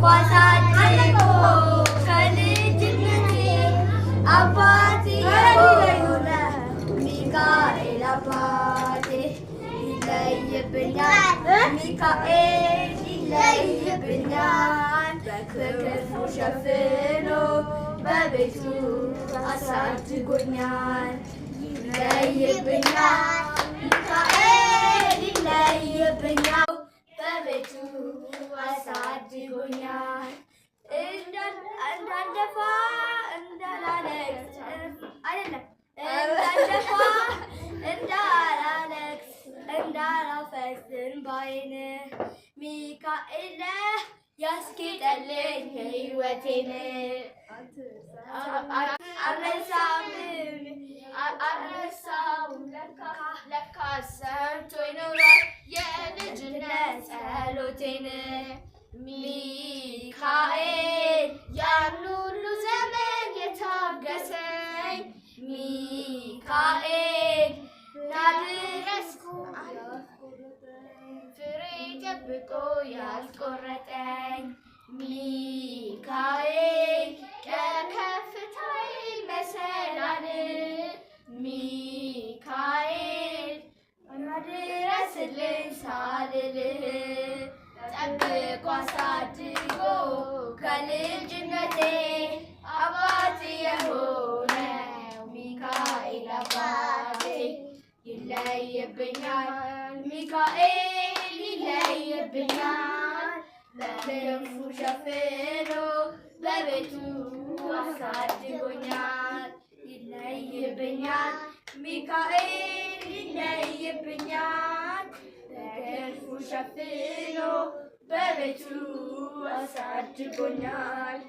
ኳሳድጎ ከልጅነቴ አባቴ የሆነ ሚካኤል አባቴ ይለይብኛል ሚካኤል ይለይብኛል በክንፉ ሸፍኖ በቤቱ አሳድጎኛል ይለይብኛል ሚካኤል ይለይብኛል በቤቱ አሳድጎኛል እንዳልደፋ እንዳላለቅስ አይደለም እንዳልደፋ እንዳላለቅስ እንዳላፈስ እንባዬን ሚካኤል ያስጌጠልኝ ሕይወቴን አልረሳውም ለካ ሰምቶኝ ኖሯል የልጅነት ጸሎቴን ሚካኤል ያን ሁሉ ዘመን የታገሰኝ ሚካኤል ናድረስኩ ፍሬ ጠብቆ ያልቆረጠኝ ሚካኤል ከከፍታዬ መሰላል ሚካኤል ናድረስልኝ ሳልልህ ጠብቆ አሳድጎ ከልጅነቴ አባቴ የሆነው ሚካኤል አባቴ ይለይብኛል ሚካኤል ይለይብኛል በክንፉ ሸፍኖ በቤቱ አሳድጎኛል ይለይብኛል ሚካኤል ይለይብኛል በክንፉ ሸፍኖ በቤቱ አሳድጎኛል